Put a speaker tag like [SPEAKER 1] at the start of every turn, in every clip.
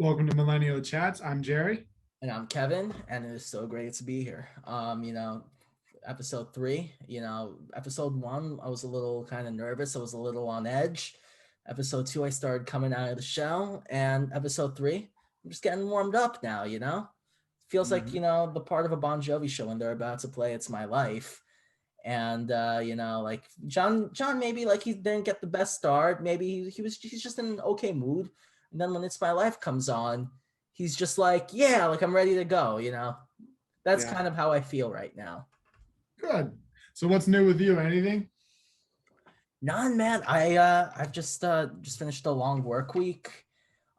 [SPEAKER 1] Welcome to Millennial Chats. I'm Jerry.
[SPEAKER 2] And I'm Kevin, and it is so great to be here. Episode three, episode one, I was a little kind of nervous. I was a little on edge. Episode two, I started coming out of the shell. And episode three, I'm just getting warmed up now. Feels like,
[SPEAKER 1] Mhm.
[SPEAKER 2] the part of a Bon Jovi show when they're about to play It's My Life. And like John maybe like he didn't get the best start. Maybe he's just in an okay mood. And then when It's My Life comes on, he's just like, yeah, like I'm ready to go. That's
[SPEAKER 1] Yeah,
[SPEAKER 2] kind of how I feel right now.
[SPEAKER 1] good. So what's new with you? Anything?
[SPEAKER 2] None, man. I've just finished a long work week.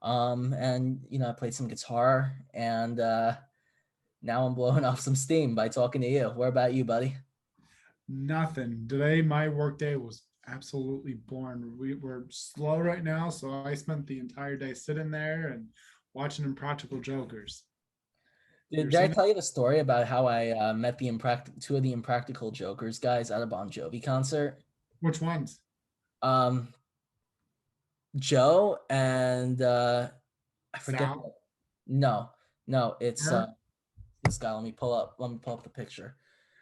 [SPEAKER 2] And I played some guitar and now I'm blowing off some steam by talking to you. Where about you, buddy?
[SPEAKER 1] Nothing. Today, my workday was absolutely boring. We're slow right now, so I spent the entire day sitting there and watching Impractical Jokers. You ever
[SPEAKER 2] Did I
[SPEAKER 1] seen it?
[SPEAKER 2] tell you the story about how I met two of the Impractical Jokers guys at a Bon Jovi concert?
[SPEAKER 1] Which ones?
[SPEAKER 2] Um, Joe and I forget.
[SPEAKER 1] Sal?
[SPEAKER 2] No, no, it's
[SPEAKER 1] Her?
[SPEAKER 2] this guy. Let me pull up the picture.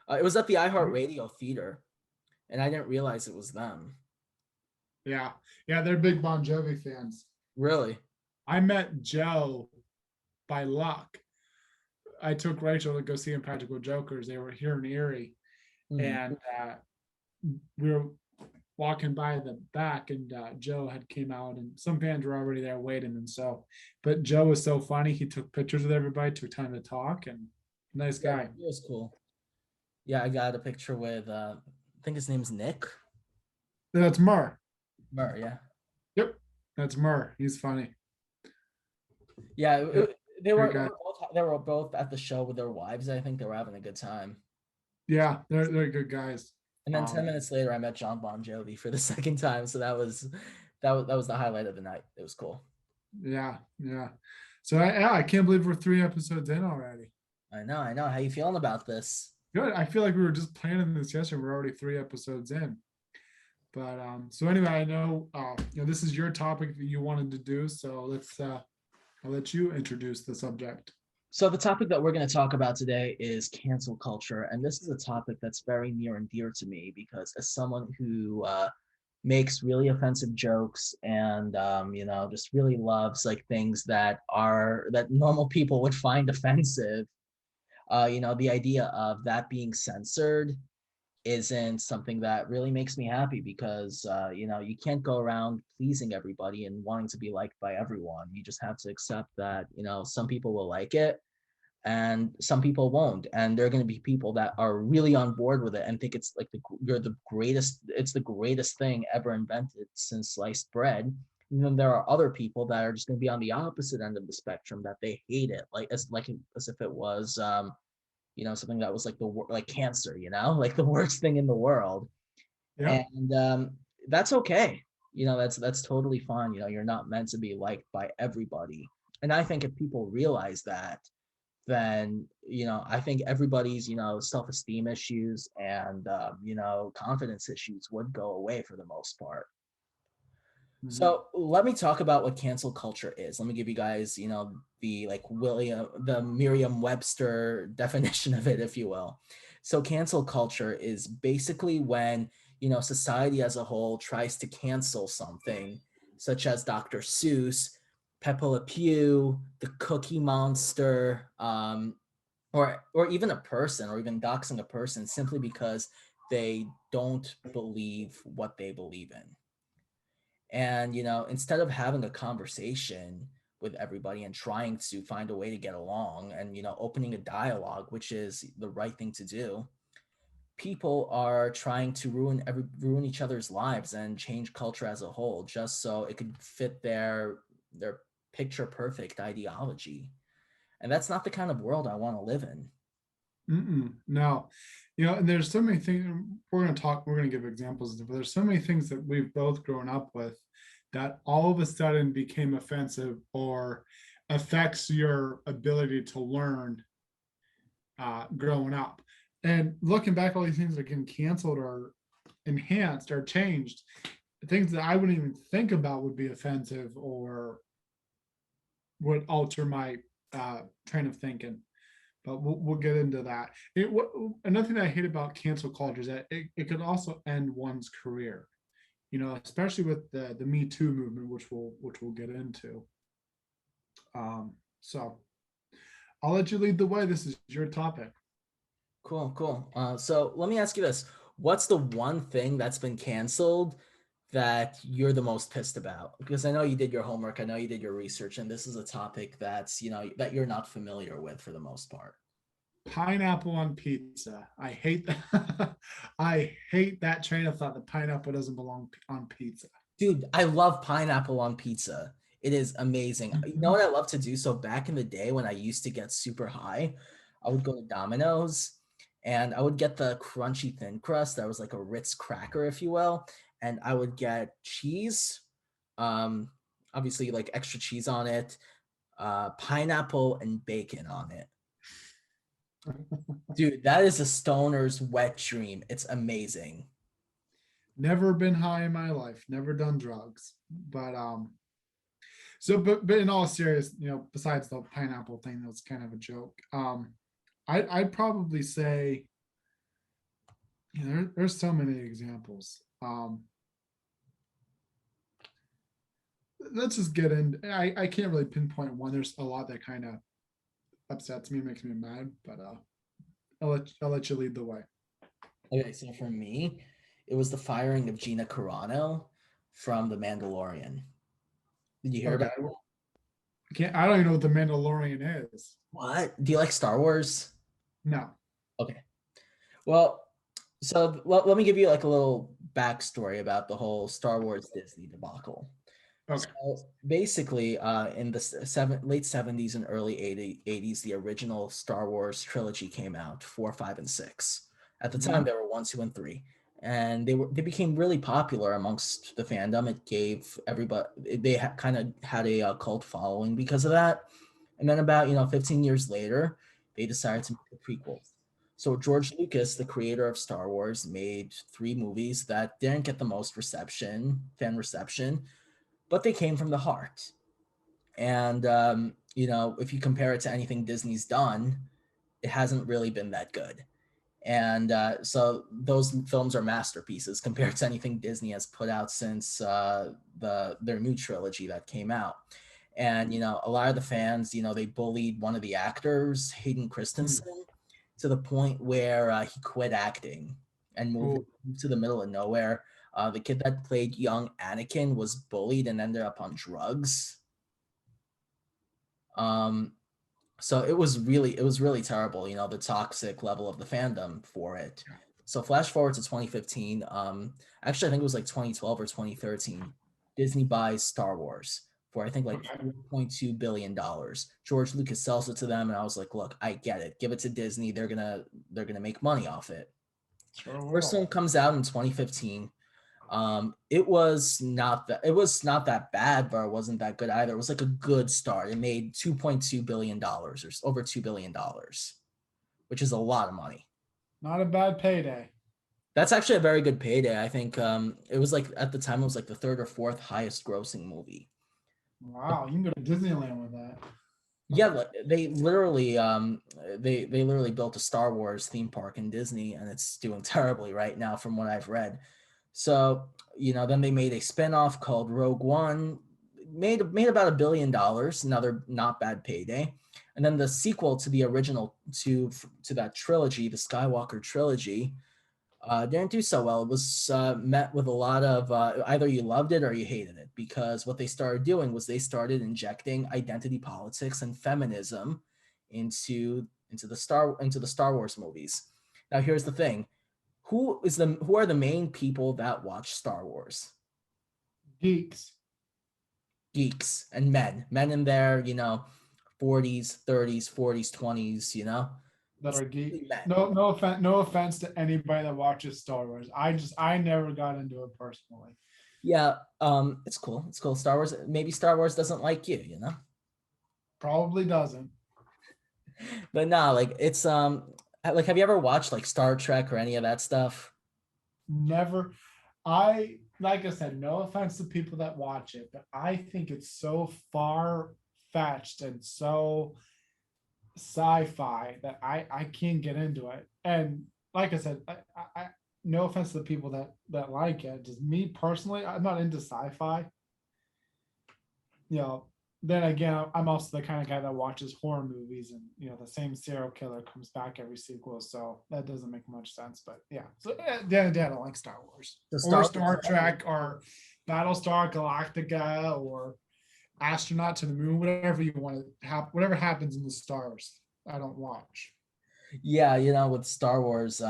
[SPEAKER 2] It was at the iHeartRadio theater, and I didn't realize it was them.
[SPEAKER 1] Yeah, yeah, they're big Bon Jovi fans.
[SPEAKER 2] Really?
[SPEAKER 1] I met Joe by luck. I took Rachel to go see Impractical Jokers. They were here in Erie,
[SPEAKER 2] Hmm.
[SPEAKER 1] and we were walking by the back, and Joe had came out, and some fans were already there waiting. And so, but Joe was so funny. He took pictures with everybody, took time to talk, and nice
[SPEAKER 2] Yeah,
[SPEAKER 1] guy.
[SPEAKER 2] it was cool. Yeah, I got a picture with I think his name's Nick
[SPEAKER 1] That's Murr.
[SPEAKER 2] Murr. Yeah,
[SPEAKER 1] Yep, that's Murr. He's funny.
[SPEAKER 2] yeah.
[SPEAKER 1] Yeah,
[SPEAKER 2] They
[SPEAKER 1] great
[SPEAKER 2] were
[SPEAKER 1] guy.
[SPEAKER 2] they were both at the show with their wives. I think they were having a good time.
[SPEAKER 1] Yeah, they're good guys.
[SPEAKER 2] And then 10 minutes later, I met John Bon Jovi for the second time. So that was the highlight of the night. It was cool.
[SPEAKER 1] Yeah, yeah. So I can't believe we're 3 episodes in already.
[SPEAKER 2] I know, I know. How you feeling about this?
[SPEAKER 1] Good. I feel like we were just planning this yesterday. We're already 3 episodes in. But so anyway, I know this is your topic that you wanted to do. So I'll let you introduce the subject.
[SPEAKER 2] So the topic that we're going to talk about today is cancel culture, and this is a topic that's very near and dear to me because as someone who makes really offensive jokes and just really loves like things that normal people would find offensive, the idea of that being censored isn't something that really makes me happy because you can't go around pleasing everybody and wanting to be liked by everyone. You just have to accept that some people will like it and some people won't, and there are going to be people that are really on board with it and think it's like the greatest thing ever invented since sliced bread. And then there are other people that are just going to be on the opposite end of the spectrum that they hate it as if it was something that was like like cancer, like the worst thing in the world.
[SPEAKER 1] Yep.
[SPEAKER 2] And that's okay. That's totally fine. You're not meant to be liked by everybody. And I think if people realize that, then I think everybody's self-esteem issues and confidence issues would go away for the most part.
[SPEAKER 1] Mhm.
[SPEAKER 2] So let me talk about what cancel culture is. Let me give you guys, the Merriam-Webster definition of it, if you will. So cancel culture is basically when, society as a whole tries to cancel something, such as Dr. Seuss, Pepe Le Pew, the Cookie Monster, or even a person, or even doxing a person simply because they don't believe what they believe in. And, instead of having a conversation with everybody and trying to find a way to get along and, opening a dialogue, which is the right thing to do, people are trying to ruin each other's lives and change culture as a whole just so it could fit their picture perfect ideology. And that's not the kind of world I want to live in.
[SPEAKER 1] No, and there's so many things we're going to talk. We're going to give examples, but there's so many things that we've both grown up with that all of a sudden became offensive or affects your ability to learn growing up. And looking back, all these things are getting canceled or enhanced or changed. Things that I wouldn't even think about would be offensive or would alter my train of thinking. But we'll get into that. Another thing I hate about cancel culture is that it could also end one's career. Especially with the Me Too movement, which we'll get into. So I'll let you lead the way. This is your topic.
[SPEAKER 2] Cool, cool. So let me ask you this. What's the one thing that's been canceled that you're the most pissed about? Because I know you did your homework, I know you did your research, and this is a topic that's, that you're not familiar with for the most part.
[SPEAKER 1] Pineapple on pizza. I hate that. I hate that train of thought that pineapple doesn't belong on pizza.
[SPEAKER 2] Dude, I love pineapple on pizza. It is amazing. You know what I love to do? So back in the day when I used to get super high, I would go to Domino's and I would get the crunchy thin crust that was like a Ritz cracker, if you will, and I would get cheese, um, obviously like extra cheese on it, pineapple and bacon on it. Dude, that is a stoner's wet dream. It's amazing.
[SPEAKER 1] Never been high in my life. Never done drugs. But in all serious, besides the pineapple thing, that was kind of a joke. I'd probably say, there's so many examples. Let's just get in. I can't really pinpoint one. There's a lot that kind of upsets me, makes me mad. But I'll let you lead the way.
[SPEAKER 2] Okay, so for me, it was the firing of Gina Carano from The Mandalorian. Did you hear
[SPEAKER 1] Okay,
[SPEAKER 2] about that?
[SPEAKER 1] I don't even know what the Mandalorian is.
[SPEAKER 2] What? Do you like Star Wars?
[SPEAKER 1] No.
[SPEAKER 2] Okay. Well, so let me give you like a little backstory about the whole Star Wars Disney debacle. So
[SPEAKER 1] Okay.
[SPEAKER 2] basically, in the late 70s and early 80s, the original Star Wars trilogy came out, 4, 5, and 6. At the time,
[SPEAKER 1] Mhm.
[SPEAKER 2] there were 1, 2, and 3, and they became really popular amongst the fandom. It gave everybody kind of had a cult following because of that. And then about 15 years later, they decided to make the prequels. So George Lucas, the creator of Star Wars, made 3 movies that didn't get the most fan reception, but they came from the heart. And if you compare it to anything Disney's done, it hasn't really been that good. And so those films are masterpieces compared to anything Disney has put out since their new trilogy that came out. And a lot of the fans, they bullied one of the actors, Hayden
[SPEAKER 1] Mm.
[SPEAKER 2] Christensen, to the point where he quit acting and
[SPEAKER 1] Oh,
[SPEAKER 2] moved to the middle of nowhere. The kid that played young Anakin was bullied and ended up on drugs. Um, so it was really terrible, the toxic level of the fandom for it. So flash forward to 2015. Actually, I think it was like 2012 or 2013. Disney buys Star Wars for I think like
[SPEAKER 1] okay.
[SPEAKER 2] $4.2 billion. George Lucas sells it to them, and I was like, look, I get it. Give it to Disney. They're gonna make money off it.
[SPEAKER 1] Sure
[SPEAKER 2] First
[SPEAKER 1] will.
[SPEAKER 2] one comes out in 2015. It was not that bad, but it wasn't that good either. It was like a good start. It made $2.2 billion or over $2 billion, which is a lot of money.
[SPEAKER 1] Not a bad payday.
[SPEAKER 2] That's actually a very good payday. I think it was like at the time it was like the third or fourth highest grossing movie.
[SPEAKER 1] Wow, you can go to Disneyland with that.
[SPEAKER 2] Yeah, they literally built a Star Wars theme park in Disney, and it's doing terribly right now from what I've read. So, then they made a spinoff called Rogue One, made about $1 billion, another not bad payday. And then the sequel to the original to that trilogy, the Skywalker trilogy, didn't do so well. It was met with a lot of either you loved it or you hated it, because what they started doing was they started injecting identity politics and feminism into the Star Wars movies. Now here's the thing: who are the main people that watch Star Wars?
[SPEAKER 1] Geeks
[SPEAKER 2] Geeks and men in their 40s, 30s, 40s, 20s.
[SPEAKER 1] that
[SPEAKER 2] It's
[SPEAKER 1] are geek.
[SPEAKER 2] mostly men.
[SPEAKER 1] No offense to anybody that watches Star Wars. I never got into it personally.
[SPEAKER 2] Yeah, it's cool. It's cool. Star Wars. Maybe Star Wars doesn't like you.
[SPEAKER 1] Probably doesn't.
[SPEAKER 2] But no, like it's like have you ever watched like Star Trek or any of that stuff?
[SPEAKER 1] Never. Like I said, no offense to people that watch it, but I think it's so far fetched and so sci-fi that I can't get into it. And like I said, I no offense to the people that like it, just me personally, I'm not into sci-fi. You know, then again, I'm also the kind of guy that watches horror movies, and the same serial killer comes back every sequel, so that doesn't make much sense. But yeah, so at the end of the day, I don't like Star Wars
[SPEAKER 2] The
[SPEAKER 1] or
[SPEAKER 2] Star Wars,
[SPEAKER 1] Star Trek or Battlestar Galactica or Astronaut to the Moon, whatever you want to have, whatever happens in the stars, I don't watch.
[SPEAKER 2] yeah, with Star Wars,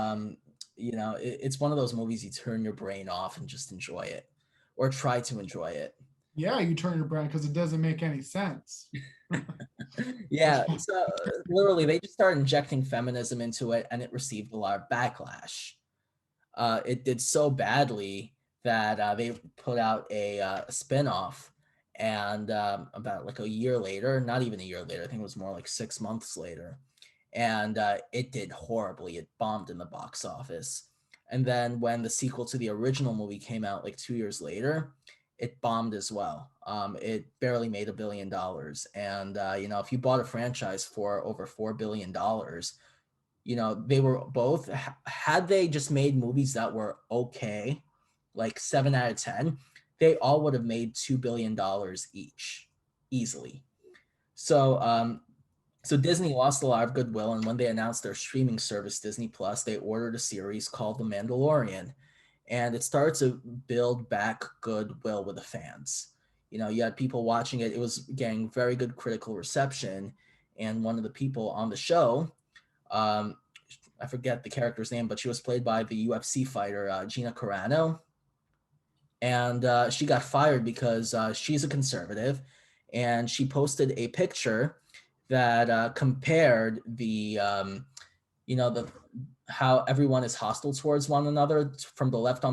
[SPEAKER 2] it's one of those movies you turn your brain off and just enjoy it, or try to enjoy it.
[SPEAKER 1] Yeah, you turn your brain because it doesn't make any sense.
[SPEAKER 2] Yeah, so literally they just started injecting feminism into it, and it received a lot of backlash. It did so badly that they put out a spin-off, and about like a year later, not even a year later, I think it was more like 6 months later, and it did horribly. It bombed in the box office. And then when the sequel to the original movie came out like 2 years later, it bombed as well. It barely made $1 billion. And if you bought a franchise for over $4 billion, they were both, had they just made movies that were okay, like 7 out of 10, they all would have made $2 billion each, easily. So Disney lost a lot of goodwill, and when they announced their streaming service, Disney Plus, they ordered a series called The Mandalorian, and it started to build back goodwill with the fans. You had people watching it; it was getting very good critical reception, and one of the people on the show, um, I forget the character's name, but she was played by the UFC fighter Gina Carano, and she got fired because she's a conservative, and she posted a picture that compared the how everyone is hostile towards one another from the left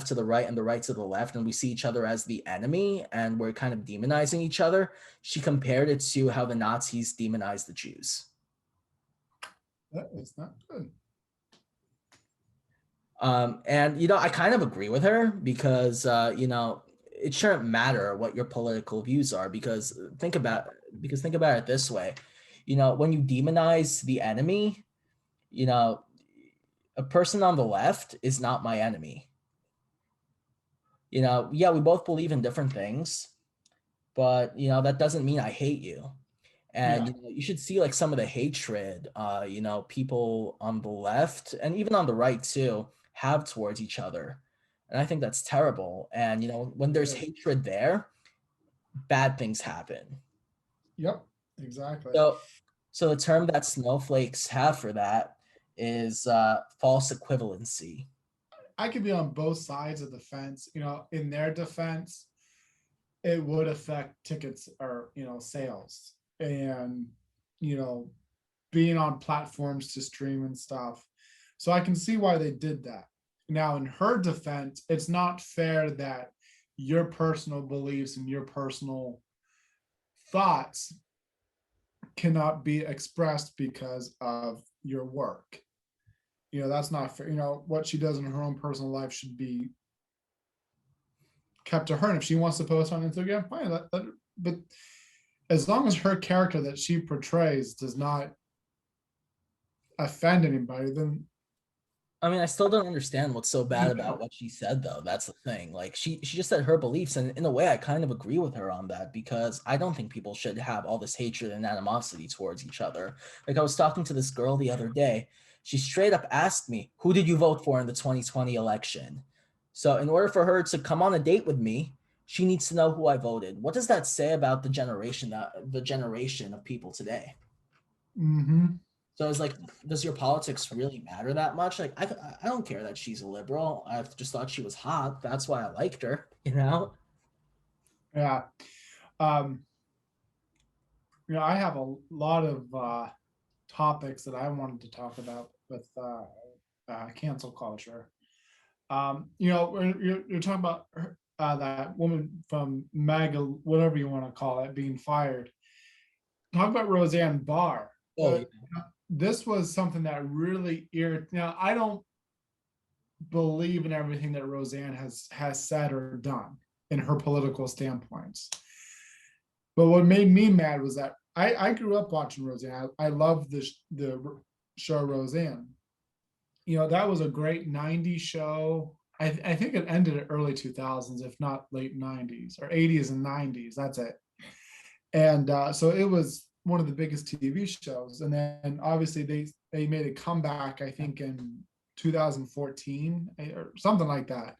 [SPEAKER 2] to the right and the right to the left, and we see each other as the enemy, and we're kind of demonizing each other. She compared it to how the Nazis demonized the Jews.
[SPEAKER 1] That is not good.
[SPEAKER 2] And I kind of agree with her because it shouldn't matter what your political views are, because think about it this way. When you demonize the enemy, a person on the left is not my enemy. Yeah, we both believe in different things, but that doesn't mean I hate you. And
[SPEAKER 1] Yeah.
[SPEAKER 2] you should see like some of the hatred people on the left and even on the right too have towards each other. And I think that's terrible. And when there's hatred there, bad things happen.
[SPEAKER 1] Yep. Exactly.
[SPEAKER 2] So the term that snowflakes have for that is false equivalency.
[SPEAKER 1] I could be on both sides of the fence. In their defense, it would affect tickets or sales, and you know being on platforms to stream and stuff. So I can see why they did that. Now, in her defense, it's not fair that your personal beliefs and your personal thoughts cannot be expressed because of your work. That's not fair. What she does in her own personal life should be kept to her. And if she wants to post on Instagram, fine. But as long as her character that she portrays does not offend anybody, then
[SPEAKER 2] I mean, I still don't understand what's so bad about what she said, though. That's the thing. Like, she just said her beliefs, and in a way, I kind of agree with her on that, because I don't think people should have all this hatred and animosity towards each other. Like, I was talking to this girl the other day. She straight up asked me, "Who did you vote for in the 2020 election?" So, in order for her to come on a date with me, she needs to know who I voted. What does that say about the generation of people today?
[SPEAKER 1] mm-hmm.
[SPEAKER 2] So it's like, does your politics really matter that much? Like, I don't care that she's a liberal. I just thought she was hot. That's why I liked her, you know?
[SPEAKER 1] Yeah. Um, I have a lot of topics that I wanted to talk about with cancel culture. You're talking about that woman from MAGA, whatever you want to call it, being fired. Talk about Roseanne Barr.
[SPEAKER 2] Oh, yeah.
[SPEAKER 1] This was something that really irritated. Now, I don't believe in everything that Roseanne has said or done in her political standpoints. But what made me mad was that I grew up watching Roseanne. I loved the show Roseanne. That was a great 90s show. I think it ended at early 2000s, if not late 90s or 80s and 90s. That's it. And so it was one of the biggest TV shows. And then obviously they made a comeback, I think in 2014 or something like that.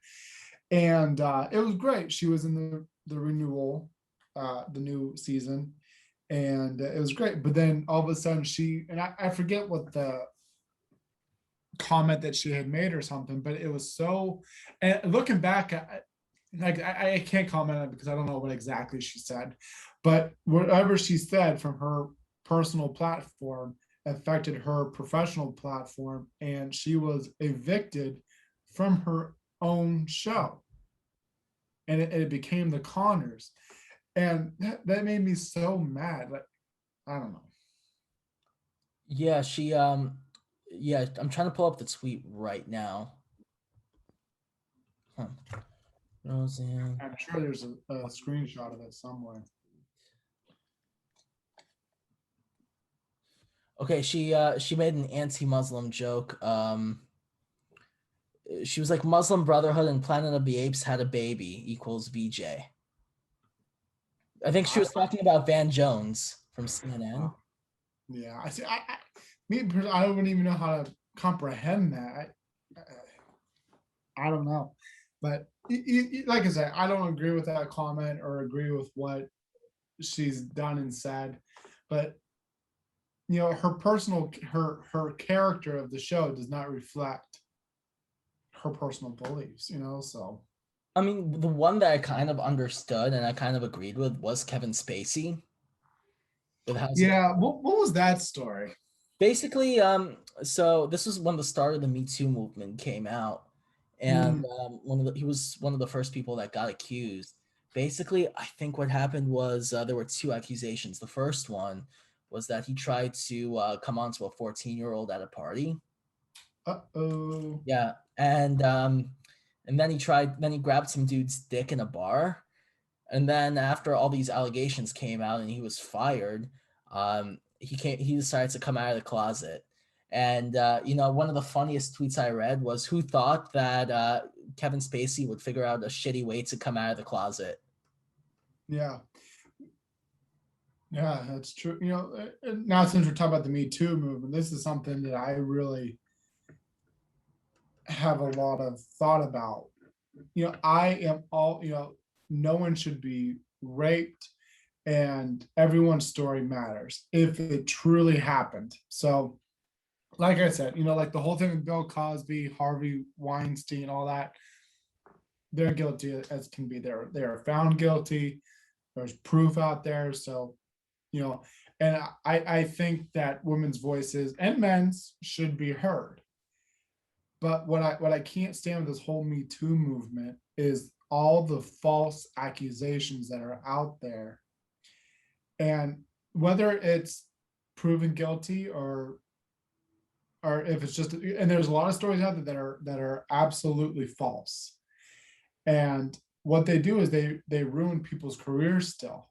[SPEAKER 1] And it was great. She was in the renewal, the new season, and it was great. But then all of a sudden I forget what the comment that she had made or something, but it was so, and looking back, I can't comment on it because I don't know what exactly she said, but whatever she said from her personal platform affected her professional platform, and she was evicted from her own show, and it became the Connors, and that made me so mad. Like, I don't know.
[SPEAKER 2] Yeah, yeah, I'm trying to pull up the tweet right now. Huh. Roseanne.
[SPEAKER 1] I'm sure there's a screenshot of it somewhere.
[SPEAKER 2] Okay, she made an anti-Muslim joke. She was like Muslim Brotherhood and Planet of the Apes had a baby equals VJ. I think she
[SPEAKER 1] I,
[SPEAKER 2] was talking about Van Jones from CNN.
[SPEAKER 1] yeah, I see. I don't even know how to comprehend that. I don't know, but like I said, I don't agree with that comment or agree with what she's done and said, but her character of the show does not reflect her personal beliefs. So
[SPEAKER 2] I mean, the one that I kind of understood and I kind of agreed with was Kevin Spacey with House of
[SPEAKER 1] yeah, what was that story?
[SPEAKER 2] basically so this was when the start of the Me Too movement came out, and
[SPEAKER 1] Mm,
[SPEAKER 2] he was one of the first people that got accused. Basically, I think what happened was there were two accusations. The first one was that he tried to come on to a 14-year-old at a party.
[SPEAKER 1] uh-oh.
[SPEAKER 2] Yeah, and then he grabbed some dude's dick in a bar, and then after all these allegations came out and he was fired, he decided to come out of the closet. And one of the funniest tweets I read was, "Who thought that Kevin Spacey would figure out a shitty way to come out of the closet?"
[SPEAKER 1] Yeah. Yeah, that's true. Now since we're talking about the Me Too movement, this is something that I really have a lot of thought about. I am no one should be raped, and everyone's story matters if it truly happened. So, like I said, like the whole thing with Bill Cosby, Harvey Weinstein, all that, they're guilty as can be. They're found guilty. There's proof out there. So, you know, and I think that women's voices and men's should be heard. But what I can't stand with this whole Me Too movement is all the false accusations that are out there, and whether it's proven guilty or if it's just, and there's a lot of stories out there that are absolutely false. And what they do is they ruin people's careers still,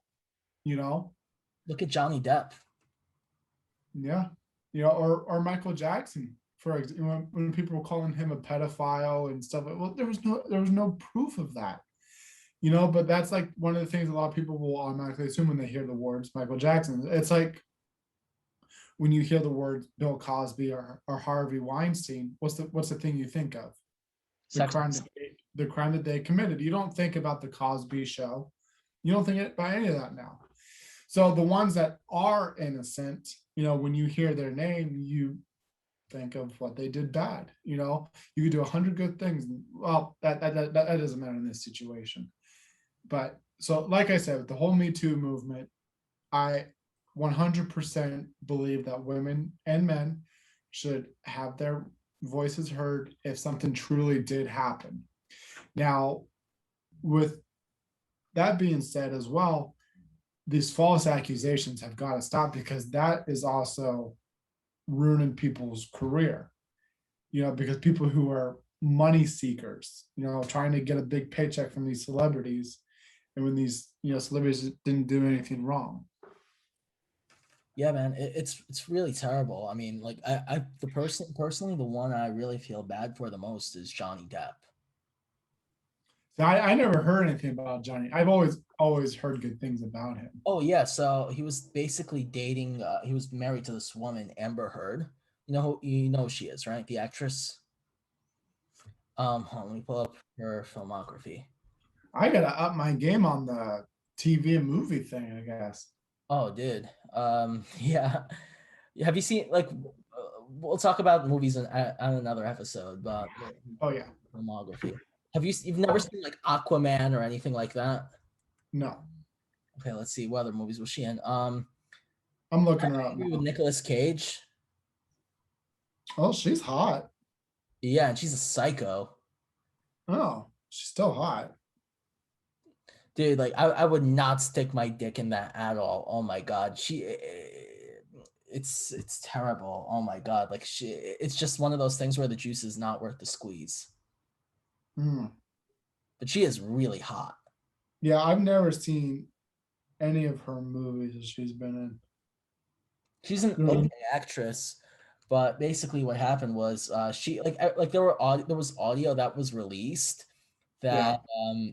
[SPEAKER 1] you know.
[SPEAKER 2] Look at Johnny Depp.
[SPEAKER 1] Yeah, or Michael Jackson, for example, when people were calling him a pedophile and stuff. Well, there was no proof of that, but that's like one of the things a lot of people will automatically assume when they hear the words Michael Jackson. It's like when you hear the words Bill Cosby or Harvey Weinstein, what's the thing you think of? The
[SPEAKER 2] Sex.
[SPEAKER 1] crime that the crime that they committed. You don't think about the Cosby Show. You don't think about any of that now. So the ones that are innocent, when you hear their name, you think of what they did bad. You could do 100 good things. Well, that doesn't matter in this situation. But so, like I said, with the whole Me Too movement, I 100% believe that women and men should have their voices heard if something truly did happen. Now, with that being said, as well, these false accusations have got to stop because that is also ruining people's career. Because people who are money seekers, trying to get a big paycheck from these celebrities, and when these celebrities didn't do anything wrong.
[SPEAKER 2] Yeah, man, it's really terrible. I mean, like the person personally, the one I really feel bad for the most is Johnny Depp.
[SPEAKER 1] So I never heard anything about Johnny. I've always heard good things about him.
[SPEAKER 2] Oh yeah, so he was basically dating. He was married to this woman, Amber Heard. You know who she is, right? The actress. Hold on, let me pull up her filmography.
[SPEAKER 1] I gotta up my game on the TV and movie thing, I guess.
[SPEAKER 2] Oh, dude. Yeah. Have you seen like? We'll talk about movies on another episode, but
[SPEAKER 1] Oh yeah,
[SPEAKER 2] filmography. You've never seen like Aquaman or anything like that?
[SPEAKER 1] no,
[SPEAKER 2] Okay, let's see. What other movies was she in?
[SPEAKER 1] I'm looking her up
[SPEAKER 2] Maybe with
[SPEAKER 1] now.
[SPEAKER 2] Nicolas Cage.
[SPEAKER 1] Oh, she's hot.
[SPEAKER 2] Yeah, and she's a psycho.
[SPEAKER 1] Oh, she's still hot.
[SPEAKER 2] Dude, like I would not stick my dick in that at all. Oh my god, it's terrible. Oh my god, like it's just one of those things where the juice is not worth the squeeze.
[SPEAKER 1] Hmm.
[SPEAKER 2] But she is really hot.
[SPEAKER 1] Yeah, I've never seen any of her movies that she's been
[SPEAKER 2] She's an
[SPEAKER 1] in.
[SPEAKER 2] okay actress, but basically what happened was she like there was audio that was released
[SPEAKER 1] Yeah.
[SPEAKER 2] that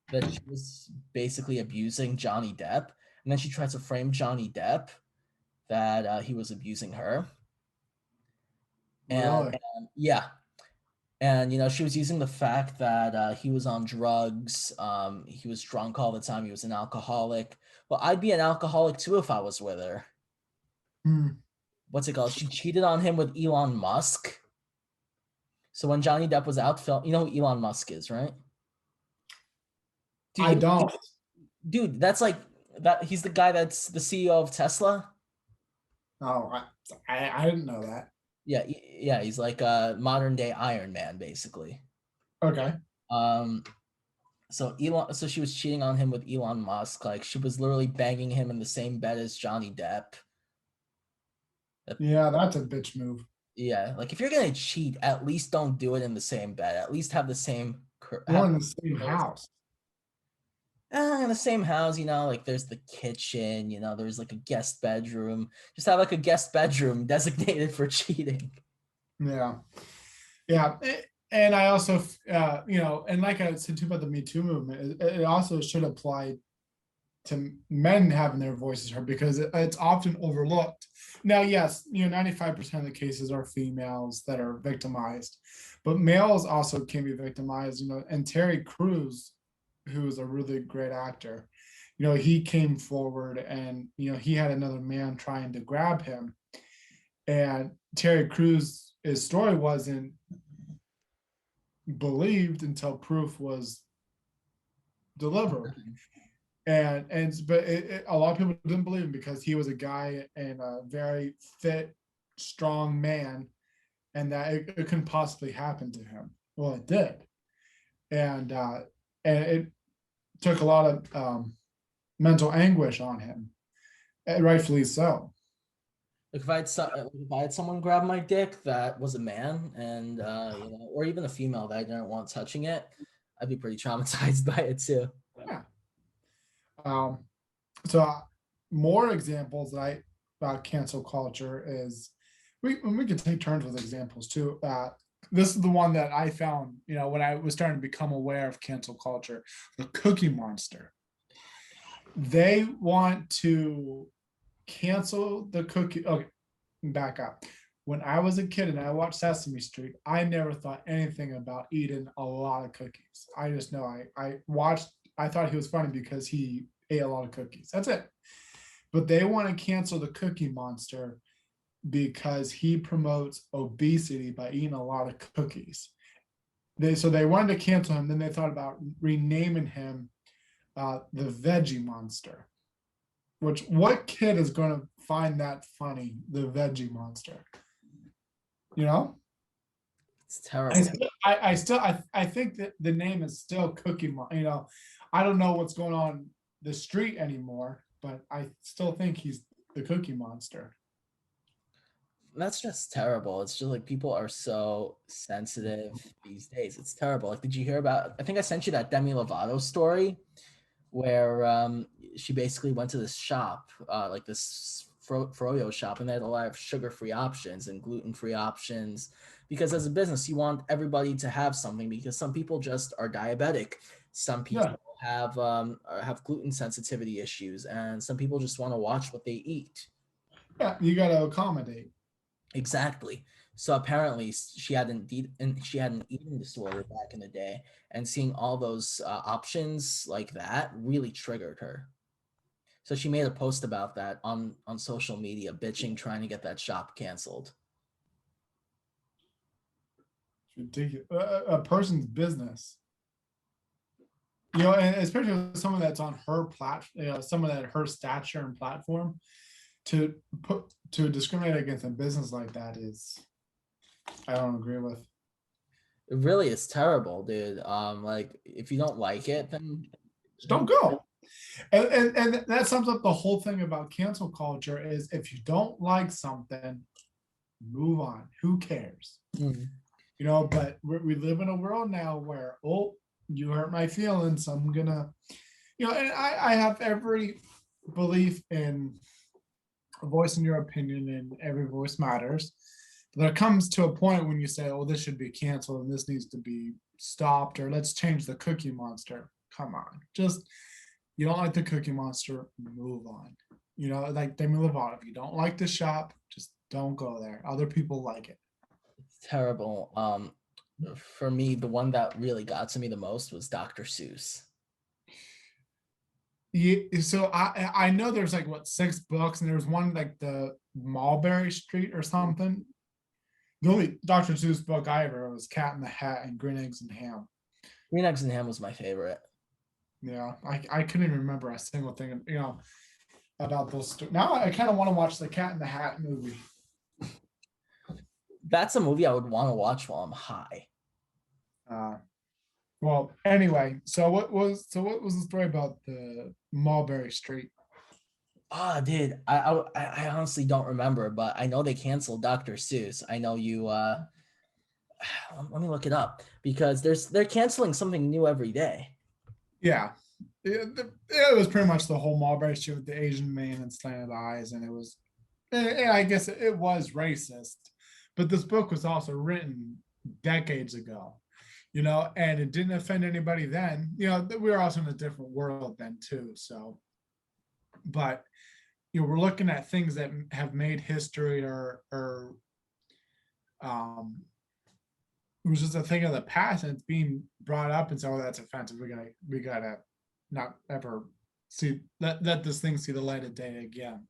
[SPEAKER 2] that she was basically abusing Johnny Depp, and then she tried to frame Johnny Depp that he was abusing her. And
[SPEAKER 1] Really?
[SPEAKER 2] yeah, and she was using the fact that he was on drugs, he was drunk all the time, he was an alcoholic. Well, I'd be an alcoholic too if I was with her.
[SPEAKER 1] Hmm.
[SPEAKER 2] What's it called? She cheated on him with Elon Musk. So when Johnny Depp was out film, you know who Elon Musk is, right?
[SPEAKER 1] I
[SPEAKER 2] Dude,
[SPEAKER 1] don't.
[SPEAKER 2] dude, that's like that. He's the guy that's the CEO of Tesla.
[SPEAKER 1] Oh, I didn't know that.
[SPEAKER 2] Yeah, yeah, he's like a modern day Iron Man, basically.
[SPEAKER 1] Okay.
[SPEAKER 2] Um, so she was cheating on him with Elon Musk. Like she was literally banging him in the same bed as Johnny Depp.
[SPEAKER 1] Yeah, that's a bitch move.
[SPEAKER 2] Yeah, like if you're gonna cheat, at least don't do it in the same bed. At least have the same
[SPEAKER 1] Or
[SPEAKER 2] have
[SPEAKER 1] in the same house.
[SPEAKER 2] in the same house. Like there's the kitchen. There's like a guest bedroom. Just have like a guest bedroom designated for cheating.
[SPEAKER 1] Yeah. Yeah. And I also, and like I said too about the Me Too movement, it also should apply to men having their voices heard because it's often overlooked. Now, yes, 95% of the cases are females that are victimized, but males also can be victimized, and Terry Crews, who is a really great actor, he came forward and, he had another man trying to grab him. And Terry Crews, his story wasn't believed until proof was delivered. But a lot of people didn't believe him because he was a guy and a very fit, strong man, and that it couldn't possibly happen to him. Well, it did, and it took a lot of mental anguish on him, and rightfully so.
[SPEAKER 2] Like if I had someone grab my dick that was a man, and or even a female that I didn't want touching it, I'd be pretty traumatized by it too.
[SPEAKER 1] Yeah. Um, so more examples that I about cancel culture is we could take turns with examples too. This is the one that I found, when I was starting to become aware of cancel culture, the Cookie Monster. They want to cancel the cookie. Okay, back up. When I was a kid and I watched Sesame Street, I never thought anything about eating a lot of cookies. I just know I thought he was funny because he ate a lot of cookies. That's it. But they want to cancel the Cookie Monster because he promotes obesity by eating a lot of cookies. They wanted to cancel him. Then they thought about renaming him the Veggie Monster. Which what kid is going to find that funny? The Veggie Monster. You know.
[SPEAKER 2] It's terrible.
[SPEAKER 1] I think that the name is still Cookie Monster. I don't know what's going on the street anymore, but I still think he's the Cookie Monster.
[SPEAKER 2] That's just terrible. It's just like people are so sensitive these days. It's terrible. Like, did you hear about? I think I sent you that Demi Lovato story where she basically went to this shop, like this froyo shop, and they had a lot of sugar-free options and gluten-free options. Because as a business, you want everybody to have something, because some people just are diabetic, some
[SPEAKER 1] Yeah,
[SPEAKER 2] people have gluten sensitivity issues, and some people just want to watch what they eat.
[SPEAKER 1] yeah, you got to accommodate.
[SPEAKER 2] Exactly. So apparently she had an eating disorder back in the day, and seeing all those options like that really triggered her. So she made a post about that on social media, bitching, trying to get that shop canceled.
[SPEAKER 1] It's ridiculous. A person's business, and especially with someone that's on her platform, someone at her stature and platform, to discriminate against a business like that is, I don't agree with.
[SPEAKER 2] It really is terrible, dude. Like if you don't like it, then
[SPEAKER 1] Just don't go. And that sums up the whole thing about cancel culture is if you don't like something, move on. Who cares?
[SPEAKER 2] mm,
[SPEAKER 1] But we live in a world now where, oh, you hurt my feelings, so I'm gonna, and I have every belief in voicing your opinion, and every voice matters. But there comes to a point when you say, oh, this should be canceled and this needs to be stopped, or let's change the Cookie Monster. Come on, just, you don't like the Cookie Monster, move on. Like Demi Lovato, if you don't like the shop, just don't go there. Other people like it.
[SPEAKER 2] it's terrible. For me, the one that really got to me the most was Dr. Seuss.
[SPEAKER 1] Yeah, so I know there's like what, 6 books, and there's one like the Mulberry Street or something. The only Dr. Seuss book I ever read was Cat in the Hat and Green Eggs and Ham.
[SPEAKER 2] Green Eggs and Ham was my favorite.
[SPEAKER 1] Yeah, I couldn't even remember a single thing, about those. Now I kind of want to watch the Cat in the Hat movie.
[SPEAKER 2] That's a movie I would want to watch while I'm high.
[SPEAKER 1] Uh, well, anyway, so what was the story about the Mulberry Street?
[SPEAKER 2] Ah, dude, I honestly don't remember, but I know they canceled Dr. Seuss. I know you. Let me look it up, because they're canceling something new every day.
[SPEAKER 1] Yeah, it was pretty much the whole Mulberry Street with the Asian man and slanted eyes, and it was, I guess it was racist, but this book was also written decades ago, and it didn't offend anybody then. We were also in a different world then too. So, but we're looking at things that have made history, or it was just a thing of the past, and it's being brought up and so, oh, that's offensive. We gotta not ever let this thing see the light of day again.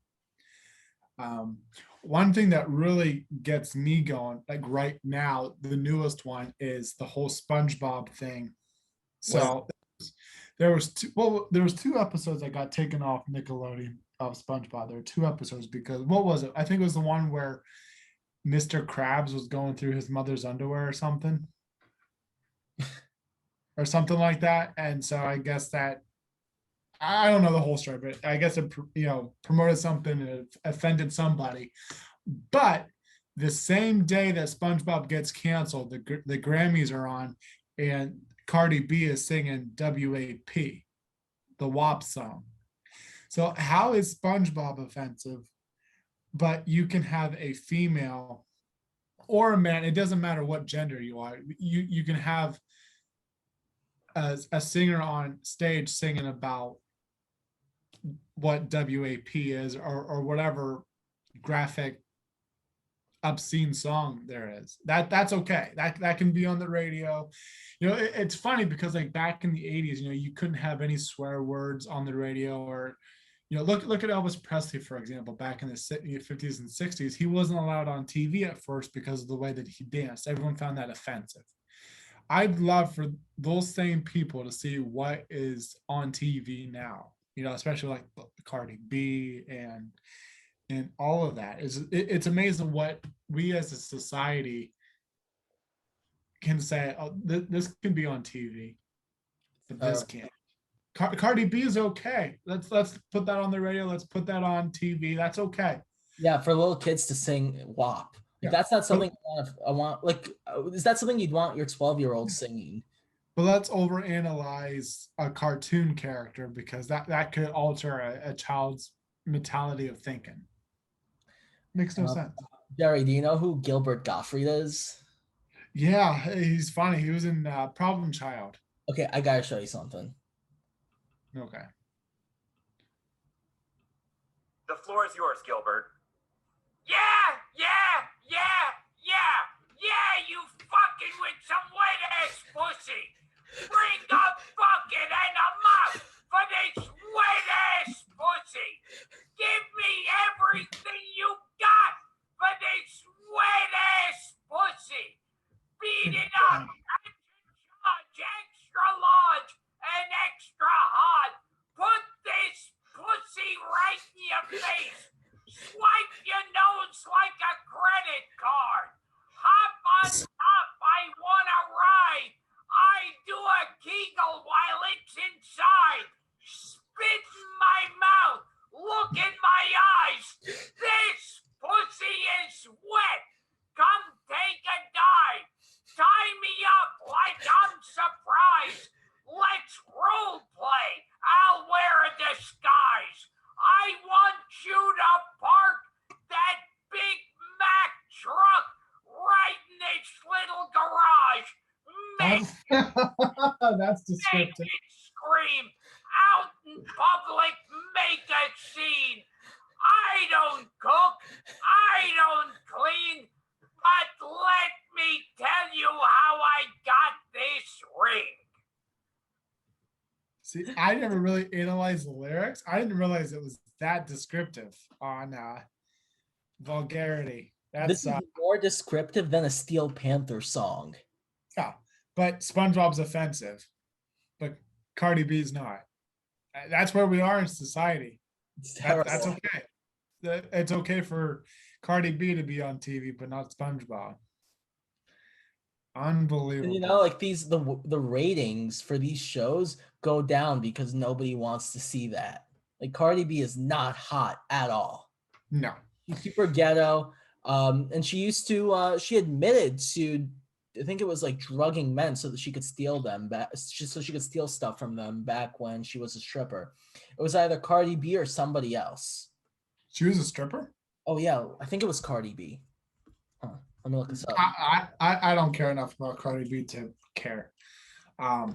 [SPEAKER 1] Um, One thing that really gets me going, like right now, the newest one is the whole SpongeBob thing.
[SPEAKER 2] What?
[SPEAKER 1] So there was 2 episodes that got taken off Nickelodeon of SpongeBob. There were 2 episodes because, what was it? I think it was the one where Mr. Krabs was going through his mother's underwear or something like that. And so I guess that, I don't know the whole story, but I guess it promoted something and it offended somebody. But the same day that SpongeBob gets canceled, the Grammys are on, and Cardi B is singing WAP, the WAP song. So how is SpongeBob offensive? But you can have a female or a man, it doesn't matter what gender you are. You can have a singer on stage singing about what WAP is, or whatever graphic obscene song there is. That's okay. That can be on the radio. It's funny because like back in the 80s, you couldn't have any swear words on the radio, or look at Elvis Presley, for example. Back in the 50s and 60s, he wasn't allowed on TV at first because of the way that he danced. Everyone found that offensive. I'd love for those same people to see what is on TV now, especially like Cardi B and all of that. It's amazing what we as a society can say, oh, this can be on TV, but this can't. Cardi B is okay. Let's put that on the radio. Let's put that on TV. That's okay.
[SPEAKER 2] Yeah, for little kids to sing WAP. Like
[SPEAKER 1] Yeah.
[SPEAKER 2] that's not
[SPEAKER 1] But
[SPEAKER 2] something I want. Like, is that something you'd want your 12-year-old singing?
[SPEAKER 1] but let's overanalyze a cartoon character because that could alter a child's mentality of thinking. Makes no
[SPEAKER 2] Um,
[SPEAKER 1] sense.
[SPEAKER 2] Jerry, do you know who Gilbert Gottfried is?
[SPEAKER 1] Yeah, he's funny. He was in Problem Child.
[SPEAKER 2] Okay, I gotta show you something.
[SPEAKER 1] Okay.
[SPEAKER 3] The floor is yours, Gilbert. Yeah, yeah, yeah, yeah, yeah, you fucking with some wet ass pussy. Bring a bucket and a mop for this wet ass pussy. Give me everything you got for this wet ass pussy. Beat it up. Charge extra large and extra hard. Put this pussy right in your face. Swipe your nose like a credit card. Hop on top, I wanna ride. I do a kegel while it's inside. Spit in my mouth. Look in my eyes. This pussy is wet. Come take a dive. Tie me up like I'm surprised. Let's role play. I'll wear a disguise. I want you to park that Big Mac truck right in this little garage.
[SPEAKER 1] That's
[SPEAKER 3] Make
[SPEAKER 1] descriptive.
[SPEAKER 3] it scream. Out in public, make a scene. I don't cook. I don't clean. But let me tell you how I got this ring.
[SPEAKER 1] See, I never really analyzed the lyrics. I didn't realize it was that descriptive on vulgarity.
[SPEAKER 2] This
[SPEAKER 1] That's
[SPEAKER 2] is more descriptive than a Steel Panther song.
[SPEAKER 1] yeah, but SpongeBob's offensive, but Cardi B's not. That's where we are in society.
[SPEAKER 2] It's terrible.
[SPEAKER 1] That's okay. It's okay for Cardi B to be on TV, but not SpongeBob. Unbelievable.
[SPEAKER 2] And you know, like the ratings for these shows go down because nobody wants to see that. Like Cardi B is not hot at all.
[SPEAKER 1] No.
[SPEAKER 2] She's super ghetto. And she used to she admitted to, I think it was like drugging men so that she could steal them back, just so she could steal stuff from them back when she was a stripper. It was either Cardi B or somebody else.
[SPEAKER 1] She was a stripper?
[SPEAKER 2] Oh yeah, I think it was Cardi B. Huh. Let me look this up.
[SPEAKER 1] I don't care enough about Cardi B to care. I'm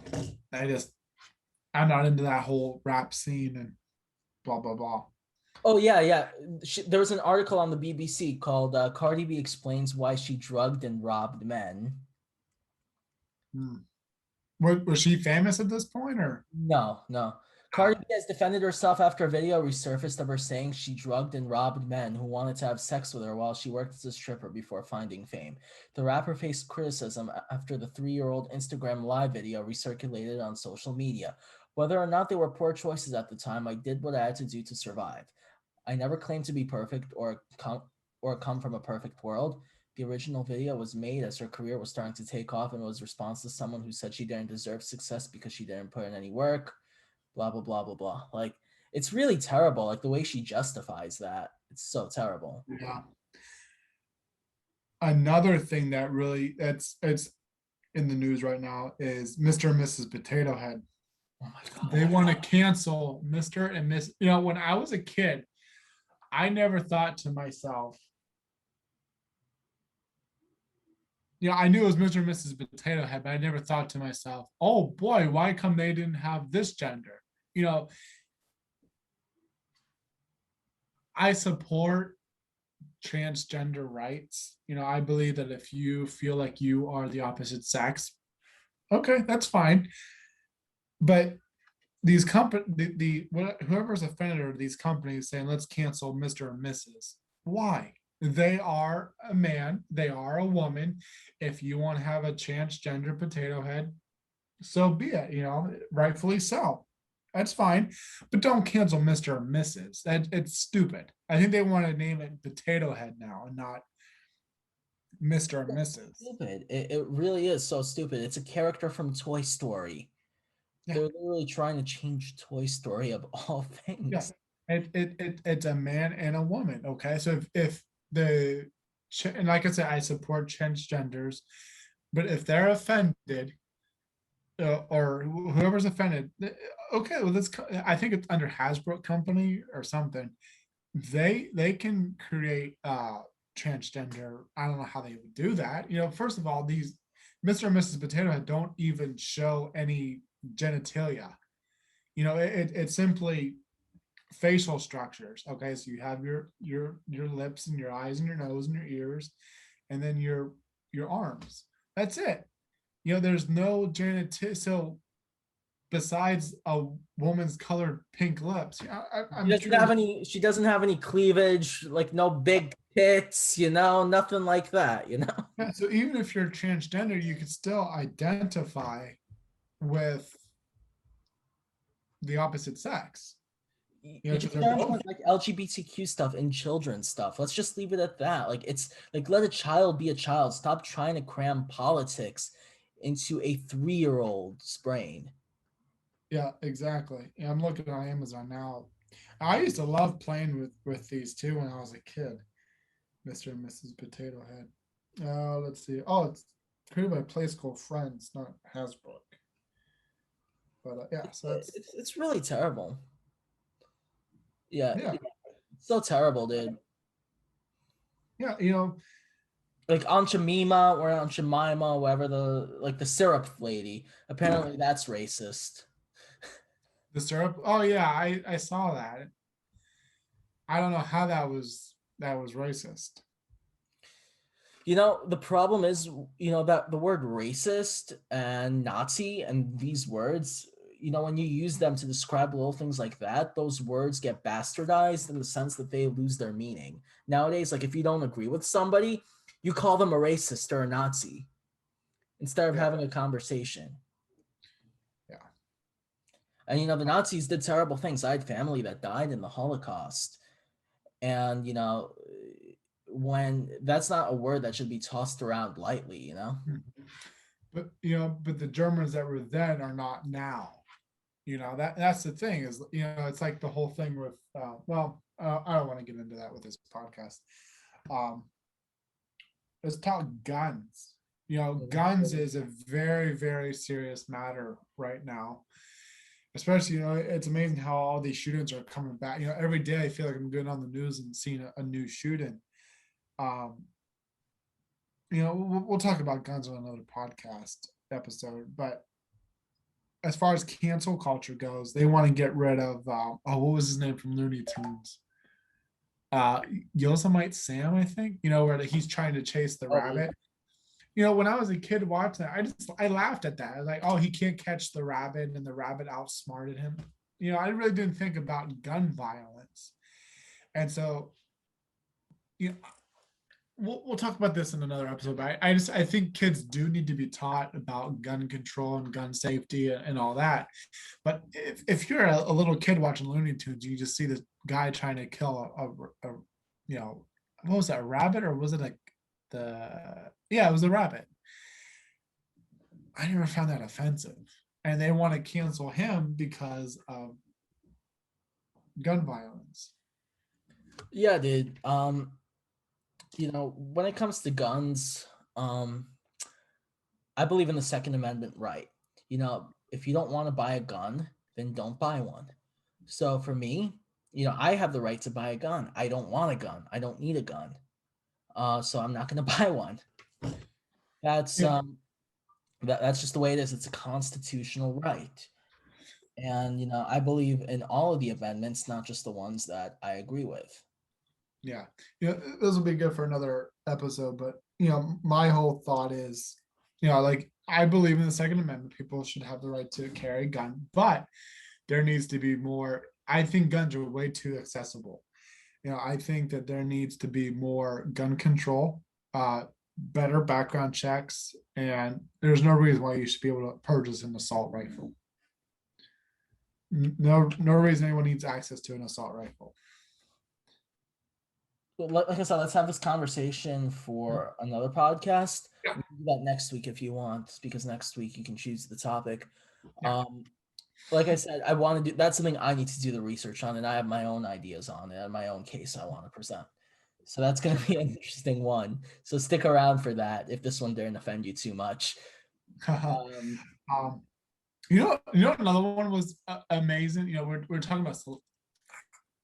[SPEAKER 1] not into that whole rap scene and blah blah blah.
[SPEAKER 2] Oh yeah. There was an article on the BBC called "Cardi B explains why she drugged and robbed men."
[SPEAKER 1] Was she famous at this point, or
[SPEAKER 2] No. Cardi B has defended herself after a video resurfaced of her saying she drugged and robbed men who wanted to have sex with her while she worked as a stripper before finding fame. The rapper faced criticism after the 3-year-old Instagram live video recirculated on social media. Whether or not they were poor choices at the time, I did what I had to do to survive. I never claimed to be perfect or come from a perfect world. The original video was made as her career was starting to take off and was a response to someone who said she didn't deserve success because she didn't put in any work. Blah, blah, blah, blah, blah. Like, it's really terrible. Like, the way she justifies that. It's so terrible.
[SPEAKER 1] yeah. Another thing that really it's in the news right now is Mr. and Mrs. Potato Head.
[SPEAKER 2] Oh my God.
[SPEAKER 1] They want to cancel Mr. and Miss. You know, when I was a kid, I never thought to myself, I knew it was Mr. and Mrs. Potato Head, but I never thought to myself, oh boy, why come they didn't have this gender? I support transgender rights. I believe that if you feel like you are the opposite sex, okay, that's fine. But these whoever's offended these companies saying let's cancel Mr. and Mrs. Why? They are a man, they are a woman. If you want to have a transgender potato head, so be it, rightfully so. That's fine. But don't cancel Mr. and Mrs. It's stupid. I think they want to name it Potato Head now and not Mr. and Mrs.
[SPEAKER 2] Stupid. It really is so stupid. It's a character from Toy Story. Yeah. They're literally trying to change Toy Story of all things.
[SPEAKER 1] Yes. It's a man and a woman. Okay. So if and like I said, I support transgenders, but if they're offended, or whoever's offended, okay, well, I think it's under Hasbro company or something. They can create transgender. I don't know how they would do that. First of all, these Mr. and Mrs. Potato Head don't even show any genitalia. It's simply facial structures. Okay, so you have your lips and your eyes and your nose and your ears, and then your arms. That's it. There's no genital. So besides a woman's colored pink lips, I'm curious.
[SPEAKER 2] She doesn't have any cleavage, like no big tits, nothing like that.
[SPEAKER 1] Yeah, so even if you're transgender, you could still identify with the opposite sex.
[SPEAKER 2] You
[SPEAKER 1] So
[SPEAKER 2] can
[SPEAKER 1] they're
[SPEAKER 2] start
[SPEAKER 1] both.
[SPEAKER 2] with like LGBTQ stuff and children's stuff. Let's just leave it at that. Like it's like let a child be a child. Stop trying to cram politics into a 3-year-old's brain.
[SPEAKER 1] Yeah, exactly. Yeah, I'm looking on Amazon now. I used to love playing with these too when I was a kid. Mr. and Mrs. Potato Head. Let's see. Oh, it's created by a place called Friends, not Hasbro. But yeah, so
[SPEAKER 2] It's really terrible. Yeah,
[SPEAKER 1] yeah,
[SPEAKER 2] it's so terrible, dude.
[SPEAKER 1] yeah.
[SPEAKER 2] Like Aunt Jemima or Aunt Jemima, whatever the syrup lady. Apparently that's racist.
[SPEAKER 1] The syrup. Oh yeah, I saw that. I don't know how that was racist.
[SPEAKER 2] The problem is, that the word racist and Nazi and these words, when you use them to describe little things like that, those words get bastardized in the sense that they lose their meaning. Nowadays, like if you don't agree with somebody, you call them a racist or a Nazi instead of having a conversation.
[SPEAKER 1] Yeah.
[SPEAKER 2] And, the Nazis did terrible things. I had family that died in the Holocaust. And, when that's not a word that should be tossed around lightly.
[SPEAKER 1] But but the Germans that were then are not now. That's the thing is it's like the whole thing with I don't want to get into that with this podcast. Let's talk guns. Guns is a very, very serious matter right now. Especially, it's amazing how all these shootings are coming back. Every day I feel like I'm going on the news and seeing a new shooting. We'll talk about guns on another podcast episode, but as far as cancel culture goes, they want to get rid of what was his name from Looney Tunes? Yosemite Sam, I think. Where he's trying to chase the rabbit. When I was a kid watching that, I laughed at that. I was like, oh, he can't catch the rabbit, and the rabbit outsmarted him. I really didn't think about gun violence, and so we'll talk about this in another episode. But I think kids do need to be taught about gun control and gun safety and all that. But if you're a little kid watching Looney Tunes, you just see this guy trying to kill a what was that, a rabbit, or was it it was a rabbit. I never found that offensive, and they want to cancel him because of gun violence.
[SPEAKER 2] Yeah, dude. When it comes to guns, I believe in the Second Amendment right. If you don't want to buy a gun, then don't buy one. So for me, I have the right to buy a gun. I don't want a gun. I don't need a gun. So I'm not going to buy one. That's that's just the way it is. It's a constitutional right. And I believe in all of the amendments, not just the ones that I agree with.
[SPEAKER 1] Yeah, this will be good for another episode. But my whole thought is, like I believe in the Second Amendment. People should have the right to carry a gun, but there needs to be more. I think guns are way too accessible. I think that there needs to be more gun control, better background checks, and there's no reason why you should be able to purchase an assault rifle. No reason anyone needs access to an assault rifle.
[SPEAKER 2] Like I said, let's have this conversation for another podcast.
[SPEAKER 1] Yeah.
[SPEAKER 2] We can do that next week if you want, because next week you can choose the topic.
[SPEAKER 1] Yeah.
[SPEAKER 2] Like I said, I want to do that's something I need to do the research on, and I have my own ideas on it and my own case I want to present. So that's going to be an interesting one. So stick around for that if this one didn't offend you too much.
[SPEAKER 1] Another one was amazing. We're talking about.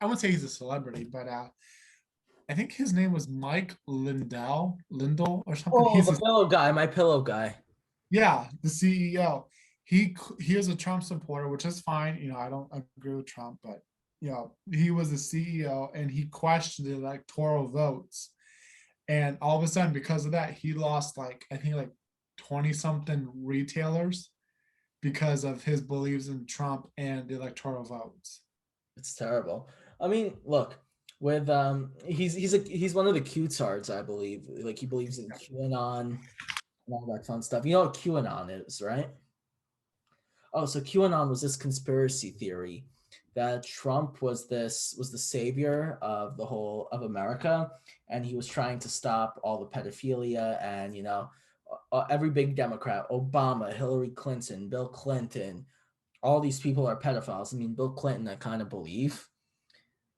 [SPEAKER 1] I wouldn't say he's a celebrity, but I think his name was Mike Lindell or something.
[SPEAKER 2] Oh,
[SPEAKER 1] He's
[SPEAKER 2] the
[SPEAKER 1] a,
[SPEAKER 2] pillow guy, my pillow guy.
[SPEAKER 1] yeah, the CEO. He is a Trump supporter, which is fine. I don't agree with Trump, but he was the CEO and he questioned the electoral votes. And all of a sudden, because of that, he lost I think 20 something retailers because of his beliefs in Trump and the electoral votes.
[SPEAKER 2] It's terrible. I mean, look, with he's one of the Q-tards, I believe. Like he believes in QAnon and all that fun stuff. You know what QAnon is, right? Oh, so QAnon was this conspiracy theory that Trump was the savior of the whole of America, and he was trying to stop all the pedophilia and every big Democrat, Obama, Hillary Clinton, Bill Clinton, all these people are pedophiles. I mean, Bill Clinton, I kind of believe.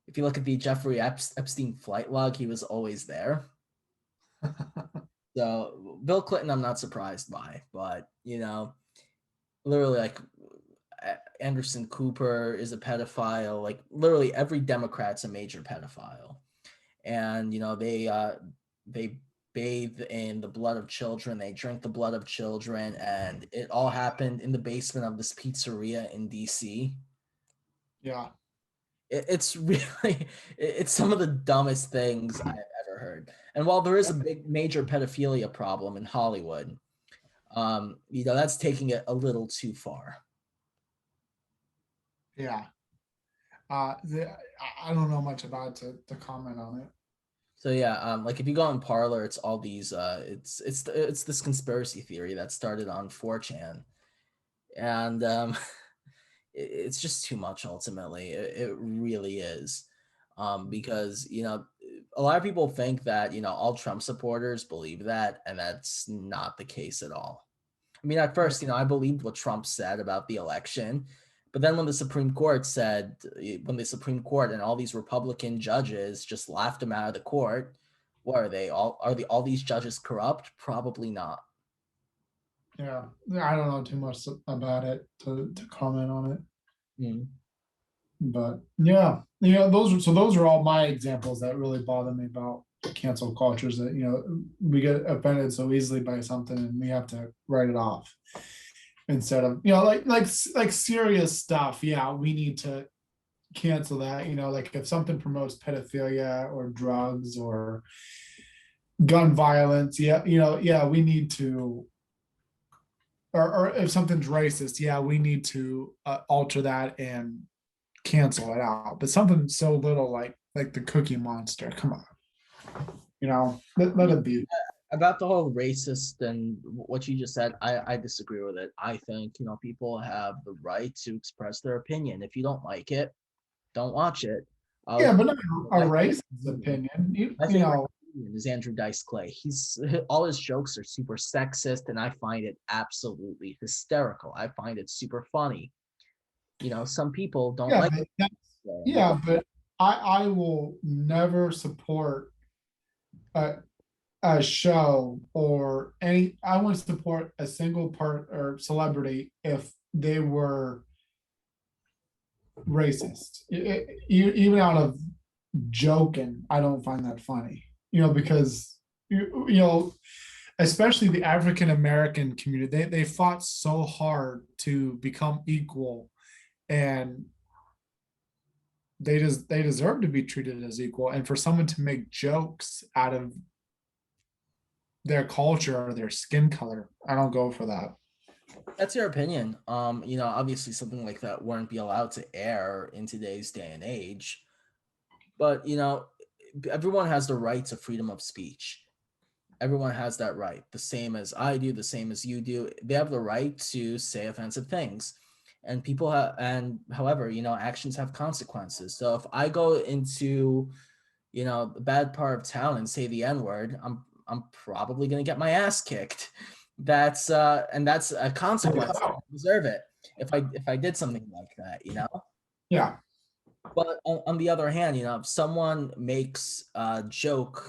[SPEAKER 2] If you look at the Jeffrey Epstein flight log, he was always there. So Bill Clinton, I'm not surprised by, but literally like Anderson Cooper is a pedophile. Like literally every Democrat's a major pedophile, and they bathe in the blood of children. They drink the blood of children, and it all happened in the basement of this pizzeria in DC.
[SPEAKER 1] Yeah.
[SPEAKER 2] It's really it's some of the dumbest things I've ever heard. And while there is a big major pedophilia problem in Hollywood, that's taking it a little too far.
[SPEAKER 1] Yeah. I don't know much about it to comment on it.
[SPEAKER 2] So yeah, like if you go on Parlor, it's all these it's this conspiracy theory that started on 4chan, and it's just too much ultimately. It really is. Because a lot of people think that all Trump supporters believe that, and that's not the case at all. I mean, at first, I believed what Trump said about the election, but then when the Supreme Court and all these Republican judges just laughed him out of the court, what are they all? All these judges corrupt? Probably not.
[SPEAKER 1] Yeah, I don't know too much about it to comment on it.
[SPEAKER 2] Mm.
[SPEAKER 1] But yeah, those are all my examples that really bother me about cancel cultures, that we get offended so easily by something and we have to write it off instead of like serious stuff. Yeah, we need to cancel that. Like if something promotes pedophilia or drugs or gun violence, yeah, we need to. Or if something's racist, yeah, we need to alter that and cancel it out. But something so little like the Cookie Monster, come on, let it be.
[SPEAKER 2] About the whole racist and what you just said, I disagree with it. I think people have the right to express their opinion. If you don't like it, don't watch it.
[SPEAKER 1] Yeah, but not a racist opinion.
[SPEAKER 2] My favorite comedian is Andrew Dice Clay. All his jokes are super sexist, and I find it absolutely hysterical. I find it super funny. Some people don't like it.
[SPEAKER 1] Yeah, but I will never support a show or any. I wouldn't support a single part or celebrity if they were racist. Even out of joking, I don't find that funny. Because especially the African American community, they fought so hard to become equal, and they deserve to be treated as equal. And for someone to make jokes out of their culture or their skin color, I don't go for that.
[SPEAKER 2] That's your opinion. Obviously something like that wouldn't be allowed to air in today's day and age. But everyone has the right to freedom of speech. Everyone has that right. The same as I do, the same as you do. They have the right to say offensive things. And people have, and however, actions have consequences. So if I go into, the bad part of town and say the N-word, I'm probably gonna get my ass kicked. That's a consequence. I deserve it if I did something like that,
[SPEAKER 1] Yeah.
[SPEAKER 2] But on the other hand, if someone makes a sexist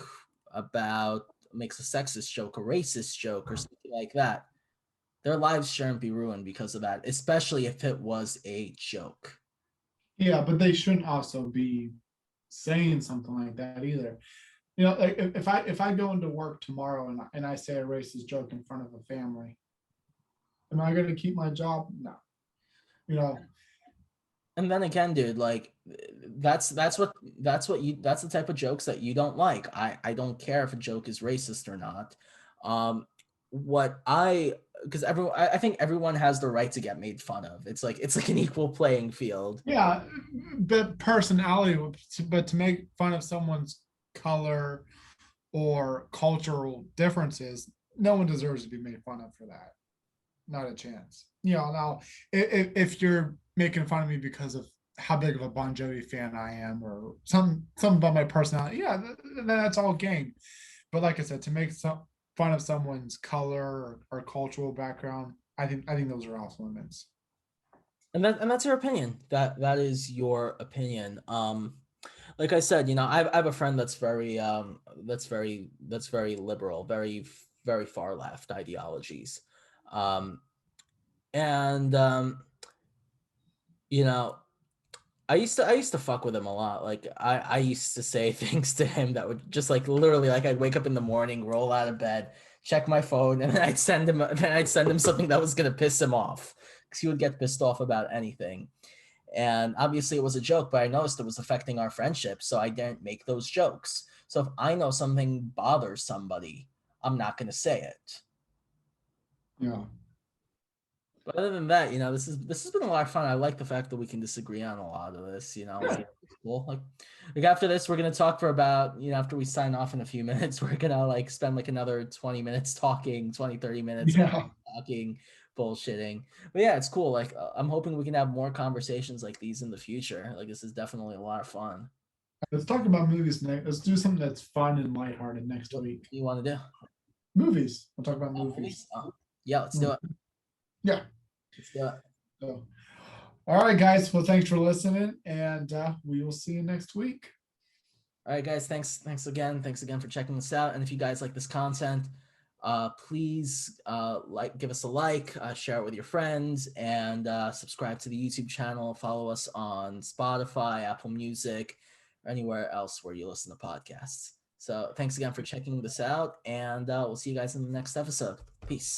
[SPEAKER 2] joke, a racist joke, or something like that, Their lives shouldn't be ruined because of that, especially if it was a joke.
[SPEAKER 1] Yeah, but they shouldn't also be saying something like that either. You know, like if I go into work tomorrow and I say a racist joke in front of a family, am I going to keep my job? No. You know,
[SPEAKER 2] And then again, dude, like that's what you that's the type of jokes that you don't like. I don't care if a joke is racist or not. What I because everyone I think everyone has the right to get made fun of. It's like an equal playing field.
[SPEAKER 1] yeah, but personality, but to make fun of someone's color or cultural differences, no one deserves to be made fun of for that. Not a chance. You know, now if you're making fun of me because of how big of a Bon Jovi fan I am, or something about my personality, yeah, then that's all game. But like I said, to make some fun of someone's color or cultural background, I think those are off limits.
[SPEAKER 2] And that's your opinion. That is your opinion. Like I said, I have a friend that's very liberal, very far left ideologies. Um and you know, I used to fuck with him a lot. Like I used to say things to him that would just like literally like I'd wake up in the morning, roll out of bed, check my phone, and then I'd send him something that was gonna piss him off because he would get pissed off about anything. And obviously it was a joke, but I noticed it was affecting our friendship, so I didn't make those jokes. So if I know something bothers somebody, I'm not gonna say it.
[SPEAKER 1] Yeah.
[SPEAKER 2] But other than that, this has been a lot of fun. I like the fact that we can disagree on a lot of this.
[SPEAKER 1] Yeah.
[SPEAKER 2] It's cool. Like after this, we're gonna talk for about after we sign off in a few minutes, we're gonna like spend like another 20 minutes talking, 20, 30 minutes
[SPEAKER 1] Yeah.
[SPEAKER 2] talking, bullshitting. But yeah, it's cool. Like I'm hoping we can have more conversations like these in the future. Like this is definitely a lot of fun.
[SPEAKER 1] Let's talk about movies next. Let's do something that's fun and lighthearted next
[SPEAKER 2] What
[SPEAKER 1] week.
[SPEAKER 2] do you want to do?
[SPEAKER 1] Movies. We'll talk about
[SPEAKER 2] Movies?
[SPEAKER 1] movies.
[SPEAKER 2] Yeah, let's do
[SPEAKER 1] Mm,
[SPEAKER 2] it.
[SPEAKER 1] yeah.
[SPEAKER 2] Let's do it.
[SPEAKER 1] So, all right, guys. Well, thanks for listening, and we will see you next week.
[SPEAKER 2] All right, guys. Thanks again. Thanks again for checking this out. And if you guys like this content, please give us a like, share it with your friends, and subscribe to the YouTube channel. Follow us on Spotify, Apple Music, or anywhere else where you listen to podcasts. So thanks again for checking this out, and we'll see you guys in the next episode. Peace.